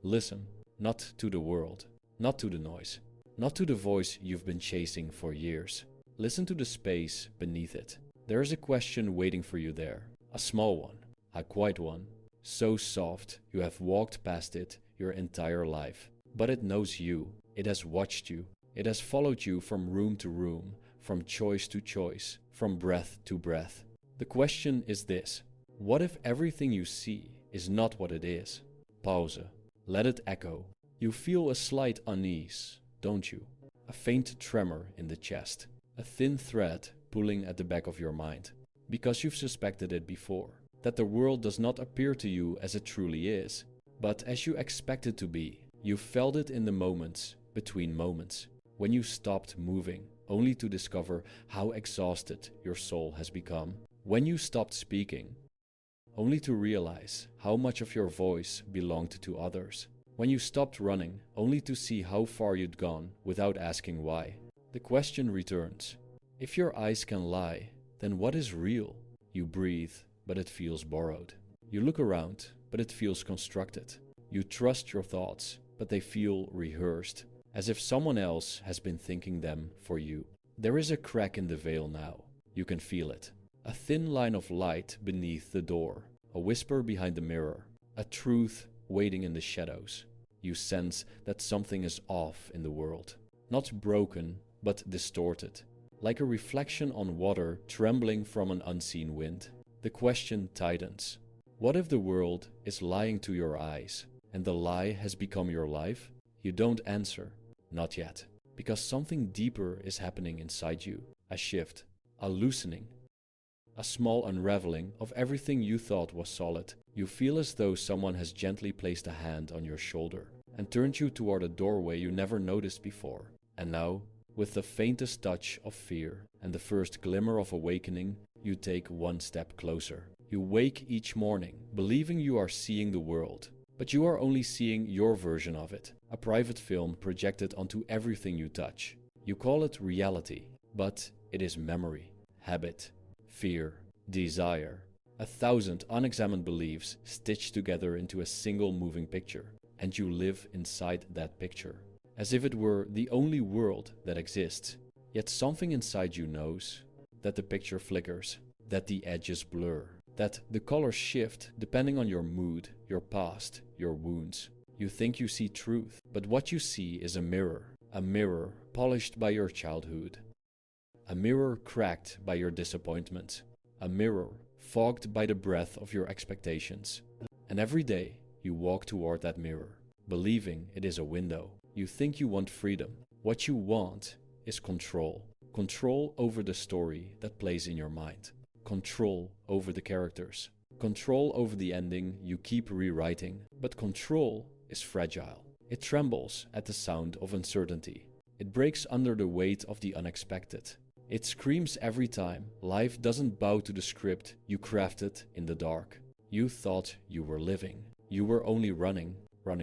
Listen, not to the world, not to the noise, not to the voice you've been chasing for years. Listen to the space beneath it. There is a question waiting for you there, a small one, a quiet one, so soft you have walked past it your entire life. But it knows you, it has watched you, it has followed you from room to room, from choice to choice, from breath to breath. The question is this: what if everything you see is not what it is? Pause, let it echo. You feel a slight unease, don't you? A faint tremor in the chest, a thin thread pulling at the back of your mind, because you've suspected it before, that the world does not appear to you as it truly is, but as you expect it to be. You felt it in the moments between moments, when you stopped moving, only to discover how exhausted your soul has become. When you stopped speaking, only to realize how much of your voice belonged to others. When you stopped running, only to see how far you'd gone without asking why. The question returns: if your eyes can lie, then what is real? You breathe, but it feels borrowed. You look around, but it feels constructed. You trust your thoughts, but they feel rehearsed, as if someone else has been thinking them for you. There is a crack in the veil now. You can feel it. A thin line of light beneath the door, a whisper behind the mirror, a truth waiting in the shadows. You sense that something is off in the world. Not broken, but distorted, like a reflection on water trembling from an unseen wind. The question tightens. What if the world is lying to your eyes, and the lie has become your life? You don't answer. Not yet. Because something deeper is happening inside you. A shift. A loosening. A small unraveling of everything you thought was solid. You feel as though someone has gently placed a hand on your shoulder and turned you toward a doorway you never noticed before. And now, with the faintest touch of fear and the first glimmer of awakening, you take one step closer. You wake each morning, believing you are seeing the world. But you are only seeing your version of it, a private film projected onto everything you touch. You call it reality, but it is memory, habit, fear, desire, 1,000 unexamined beliefs stitched together into a single moving picture, and you live inside that picture, as if it were the only world that exists. Yet something inside you knows that the picture flickers, that the edges blur, that the colors shift depending on your mood, your past, your wounds. You think you see truth, but what you see is a mirror polished by your childhood, a mirror cracked by your disappointment, a mirror fogged by the breath of your expectations. And every day you walk toward that mirror, believing it is a window. You think you want freedom. What you want is control. Control over the story that plays in your mind. Control over the characters. Control over the ending you keep rewriting. But control is fragile. It trembles at the sound of uncertainty. It breaks under the weight of the unexpected. It screams every time life doesn't bow to the script you crafted in the dark. You thought you were living. You were only running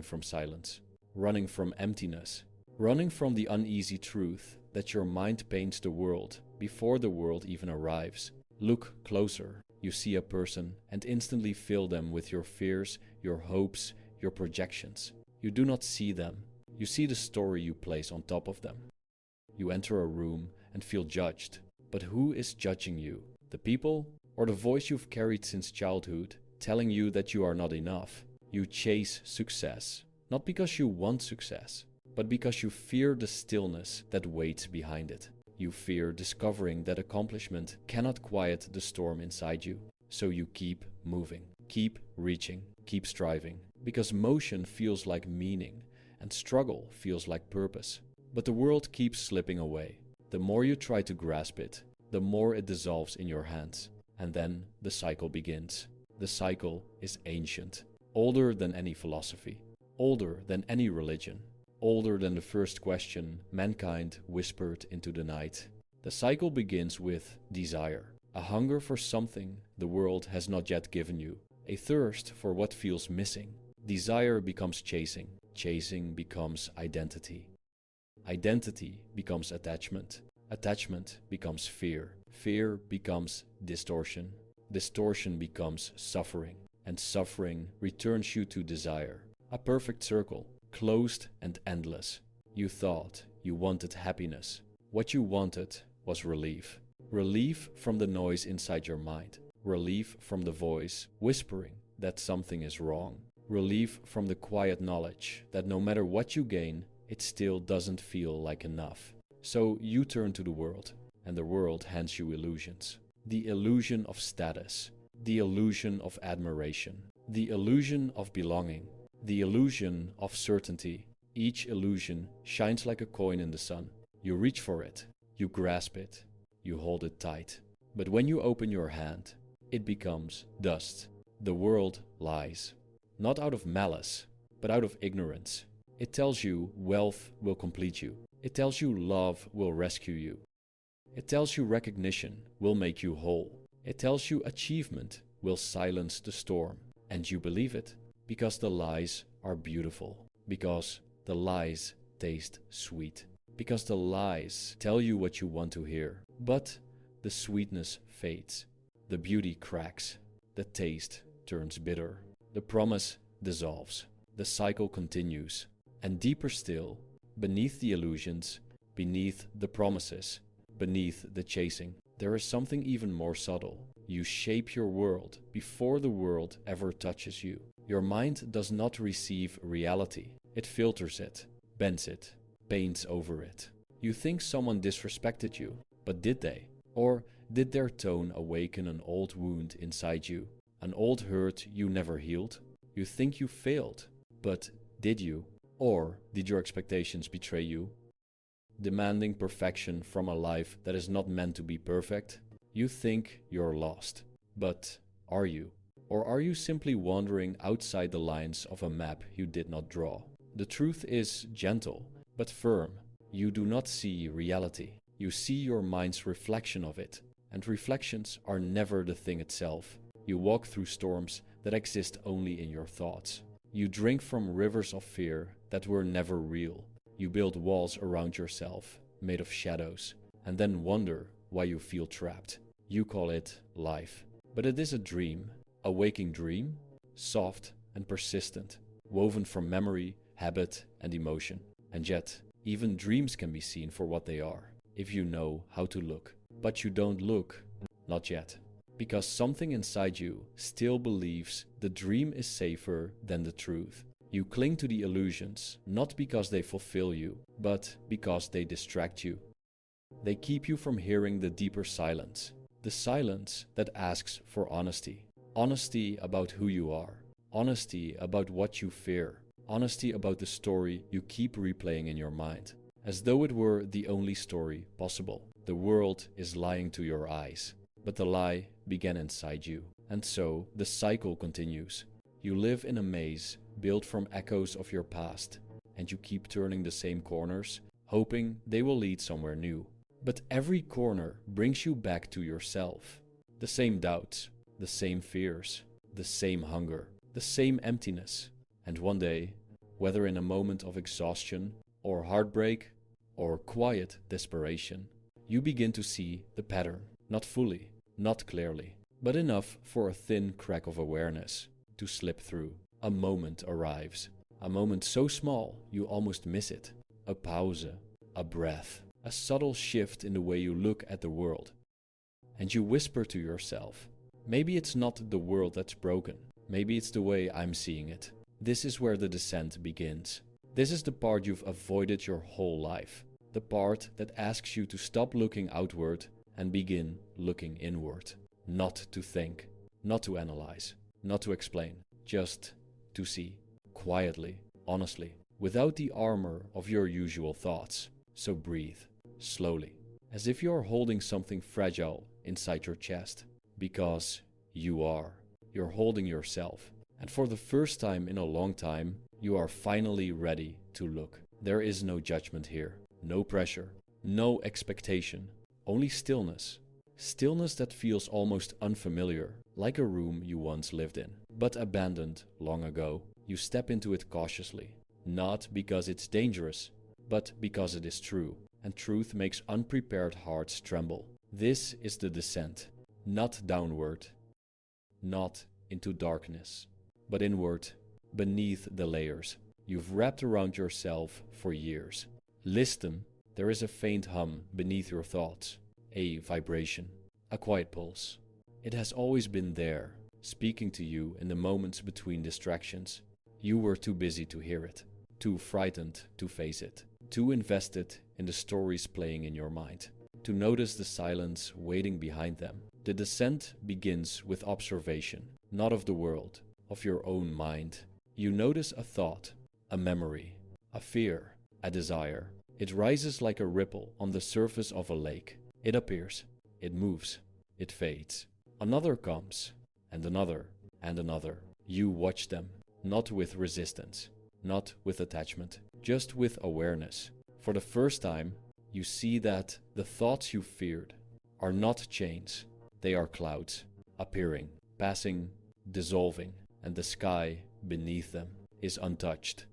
from silence, running from emptiness, running from the uneasy truth that your mind paints the world before the world even arrives. Look closer. You see a person and instantly fill them with your fears, your hopes, your projections. You do not see them. You see the story you place on top of them. You enter a room and feel judged. But who is judging you? The people or the voice you've carried since childhood, telling you that you are not enough? You chase success, not because you want success, but because you fear the stillness that waits behind it. You fear discovering that accomplishment cannot quiet the storm inside you. So you keep moving, keep reaching, keep striving, because motion feels like meaning and struggle feels like purpose. But the world keeps slipping away. The more you try to grasp it, the more it dissolves in your hands. And then the cycle begins. The cycle is ancient, older than any philosophy, older than any religion, older than the first question mankind whispered into the night. The cycle begins with desire, a hunger for something the world has not yet given you, a thirst for what feels missing. Desire becomes chasing, chasing becomes identity. Identity becomes attachment. Attachment becomes fear. Fear becomes distortion. Distortion becomes suffering. And suffering returns you to desire. a perfect circle, closed and endless. You thought you wanted happiness. What you wanted was relief. Relief from the noise inside your mind. Relief from the voice whispering that something is wrong. Relief from the quiet knowledge that no matter what you gain, it still doesn't feel like enough. So you turn to the world, and the world hands you illusions. The illusion of status, the illusion of admiration, the illusion of belonging, the illusion of certainty. Each illusion shines like a coin in the sun. You reach for it, you grasp it, you hold it tight. But when you open your hand, it becomes dust. The world lies, not out of malice, but out of ignorance. It tells you wealth will complete you. It tells you love will rescue you. It tells you recognition will make you whole. It tells you achievement will silence the storm. And you believe it because the lies are beautiful, because the lies taste sweet, because the lies tell you what you want to hear. But the sweetness fades, the beauty cracks, the taste turns bitter, the promise dissolves, the cycle continues. And deeper still, beneath the illusions, beneath the promises, beneath the chasing, there is something even more subtle. You shape your world before the world ever touches you. Your mind does not receive reality. It filters it, bends it, paints over it. You think someone disrespected you, but did they? Or did their tone awaken an old wound inside you? An old hurt you never healed? You think you failed, but did you? Or did your expectations betray you? Demanding perfection from a life that is not meant to be perfect, you think you're lost. But are you? Or are you simply wandering outside the lines of a map you did not draw? The truth is gentle, but firm. You do not see reality. You see your mind's reflection of it. And reflections are never the thing itself. You walk through storms that exist only in your thoughts. You drink from rivers of fear that were never real. You build walls around yourself, made of shadows, and then wonder why you feel trapped. You call it life. But it is a dream, a waking dream, soft and persistent, woven from memory, habit, and emotion. And yet, even dreams can be seen for what they are, if you know how to look. But you don't look, not yet. Because something inside you still believes the dream is safer than the truth. You cling to the illusions, not because they fulfill you, but because they distract you. They keep you from hearing the deeper silence, the silence that asks for honesty. Honesty about who you are, honesty about what you fear, honesty about the story you keep replaying in your mind, as though it were the only story possible. The world is lying to your eyes. But the lie began inside you, and so the cycle continues. You live in a maze built from echoes of your past, and you keep turning the same corners, hoping they will lead somewhere new. But every corner brings you back to yourself. The same doubts, the same fears, the same hunger, the same emptiness. And one day, whether in a moment of exhaustion, or heartbreak, or quiet desperation, you begin to see the pattern, not fully, not clearly, but enough for a thin crack of awareness to slip through. A moment arrives, a moment so small you almost miss it. A pause, a breath, a subtle shift in the way you look at the world. And you whisper to yourself, maybe it's not the world that's broken, maybe it's the way I'm seeing it. This is where the descent begins. This is the part you've avoided your whole life, the part that asks you to stop looking outward and begin looking inward. Not to think, not to analyze, not to explain, just to see, quietly, honestly, without the armor of your usual thoughts. So breathe, slowly, as if you're holding something fragile inside your chest. Because you are. You're holding yourself. And for the first time in a long time, you are finally ready to look. There is no judgment here, no pressure, no expectation. Only stillness. Stillness that feels almost unfamiliar, like a room you once lived in, but abandoned long ago. You step into it cautiously, not because it's dangerous, but because it is true, and truth makes unprepared hearts tremble. This is the descent, not downward, not into darkness, but inward, beneath the layers you've wrapped around yourself for years. Listen, there is a faint hum beneath your thoughts, a vibration, a quiet pulse. It has always been there, speaking to you in the moments between distractions. You were too busy to hear it, too frightened to face it, too invested in the stories playing in your mind, to notice the silence waiting behind them. The descent begins with observation, not of the world, of your own mind. You notice a thought, a memory, a fear, a desire. It rises like a ripple on the surface of a lake. It appears, it moves, it fades. Another comes, and another, and another. You watch them, not with resistance, not with attachment, just with awareness. For the first time, you see that the thoughts you feared are not chains. They are clouds, appearing, passing, dissolving, and the sky beneath them is untouched.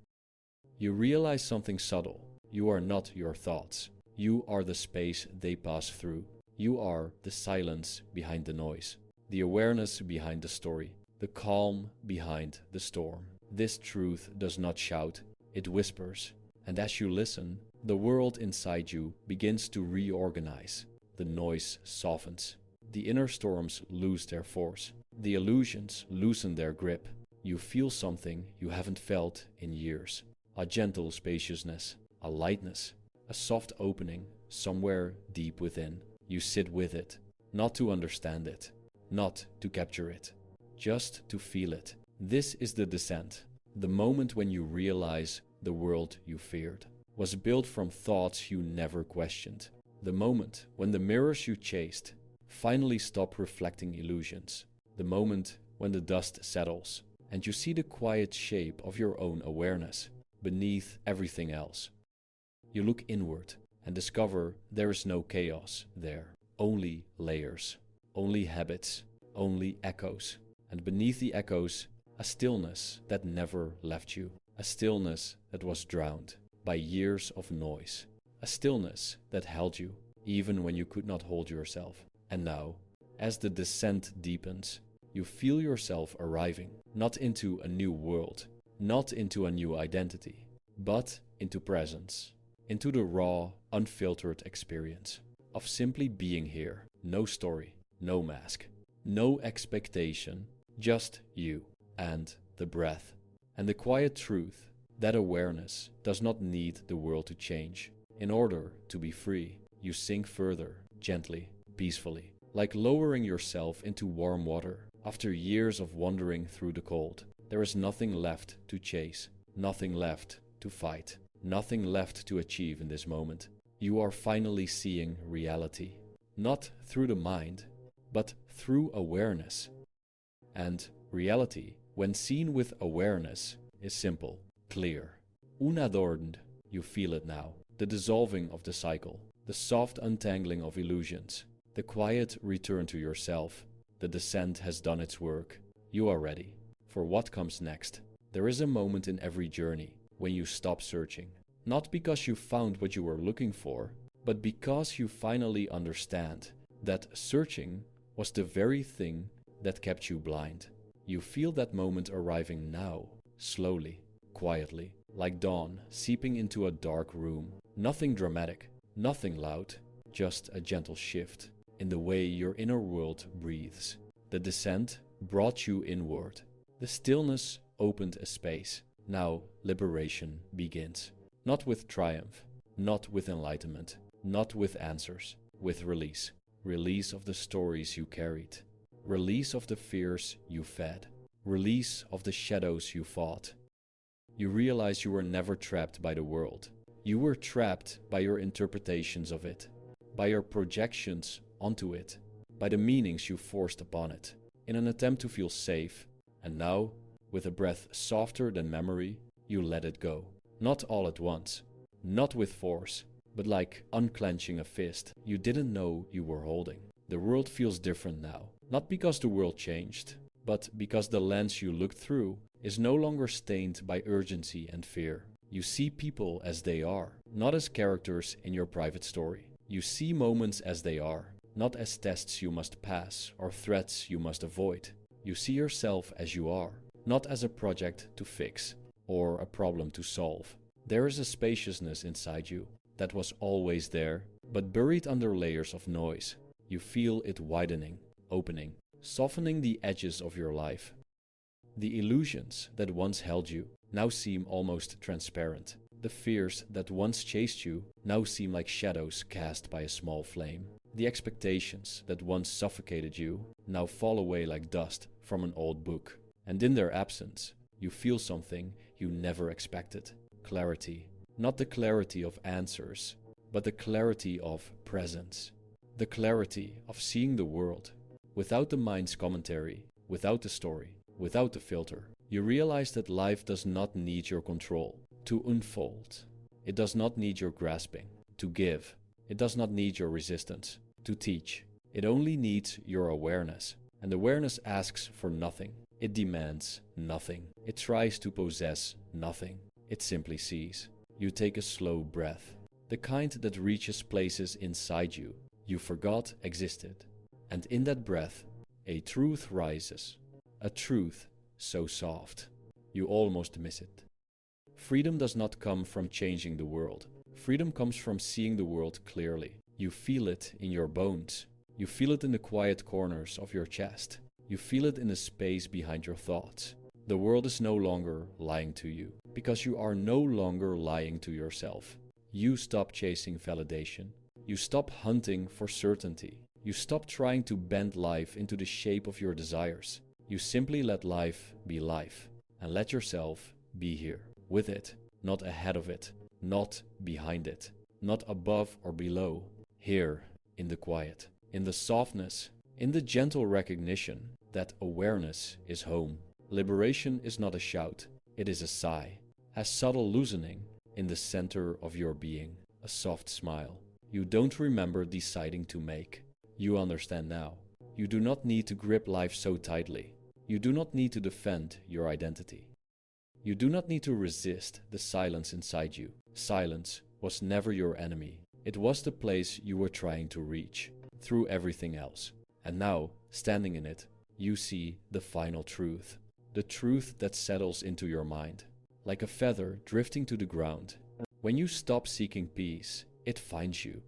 You realize something subtle. You are not your thoughts. You are the space they pass through. You are the silence behind the noise, the awareness behind the story, the calm behind the storm. This truth does not shout, it whispers. And as you listen, the world inside you begins to reorganize. The noise softens. The inner storms lose their force. The illusions loosen their grip. You feel something you haven't felt in years. A gentle spaciousness, a lightness, a soft opening somewhere deep within. You sit with it, not to understand it, not to capture it, just to feel it. This is the descent, the moment when you realize the world you feared was built from thoughts you never questioned. The moment when the mirrors you chased finally stop reflecting illusions. The moment when the dust settles and you see the quiet shape of your own awareness beneath everything else. You look inward and discover there is no chaos there, only layers, only habits, only echoes, and beneath the echoes, a stillness that never left you, a stillness that was drowned by years of noise, a stillness that held you even when you could not hold yourself. And now, as the descent deepens, you feel yourself arriving, not into a new world, not into a new identity, but into presence, into the raw, unfiltered experience of simply being here. No story, no mask, no expectation, just you and the breath and the quiet truth that awareness does not need the world to change. In order to be free, you sink further, gently, peacefully, like lowering yourself into warm water. After years of wandering through the cold, there is nothing left to chase, nothing left to fight, nothing left to achieve in this moment. You are finally seeing reality, not through the mind, but through awareness. And reality, when seen with awareness, is simple, clear. Unadorned, you feel it now. The dissolving of the cycle, the soft untangling of illusions, the quiet return to yourself. The descent has done its work. You are ready for what comes next. There is a moment in every journey when you stop searching, not because you found what you were looking for, but because you finally understand that searching was the very thing that kept you blind. You feel that moment arriving now, slowly, quietly, like dawn seeping into a dark room. Nothing dramatic, nothing loud, just a gentle shift in the way your inner world breathes. The descent brought you inward. The stillness opened a space. Now liberation begins. Not with triumph, not with enlightenment, not with answers, with release. Release of the stories you carried. Release of the fears you fed. Release of the shadows you fought. You realize you were never trapped by the world. You were trapped by your interpretations of it, by your projections onto it, by the meanings you forced upon it, in an attempt to feel safe. And now, with a breath softer than memory, you let it go. Not all at once, not with force, but like unclenching a fist you didn't know you were holding. The world feels different now, not because the world changed, but because the lens you looked through is no longer stained by urgency and fear. You see people as they are, not as characters in your private story. You see moments as they are, not as tests you must pass or threats you must avoid. You see yourself as you are, not as a project to fix or a problem to solve. There is a spaciousness inside you that was always there, but buried under layers of noise. You feel it widening, opening, softening the edges of your life. The illusions that once held you now seem almost transparent. The fears that once chased you now seem like shadows cast by a small flame. The expectations that once suffocated you now fall away like dust from an old book. And in their absence, you feel something you never expected. Clarity. Not the clarity of answers, but the clarity of presence. The clarity of seeing the world without the mind's commentary, without the story, without the filter. You realize that life does not need your control to unfold. It does not need your grasping to give. It does not need your resistance to teach. It only needs your awareness. And awareness asks for nothing. It demands nothing. It tries to possess nothing. It simply sees. You take a slow breath, the kind that reaches places inside you forgot existed. And in that breath, a truth rises. A truth so soft, you almost miss it. Freedom does not come from changing the world. Freedom comes from seeing the world clearly. You feel it in your bones. You feel it in the quiet corners of your chest. You feel it in the space behind your thoughts. The world is no longer lying to you, because you are no longer lying to yourself. You stop chasing validation. You stop hunting for certainty. You stop trying to bend life into the shape of your desires. You simply let life be life, and let yourself be here, with it, not ahead of it, not behind it, not above or below, here, in the quiet, in the softness, in the gentle recognition that awareness is home. Liberation is not a shout, it is a sigh, a subtle loosening in the center of your being, a soft smile. You don't remember deciding to make. You understand now. You do not need to grip life so tightly. You do not need to defend your identity. You do not need to resist the silence inside you. Silence was never your enemy. It was the place you were trying to reach through everything else. And now, standing in it, you see the final truth. The truth that settles into your mind, like a feather drifting to the ground. When you stop seeking peace, it finds you.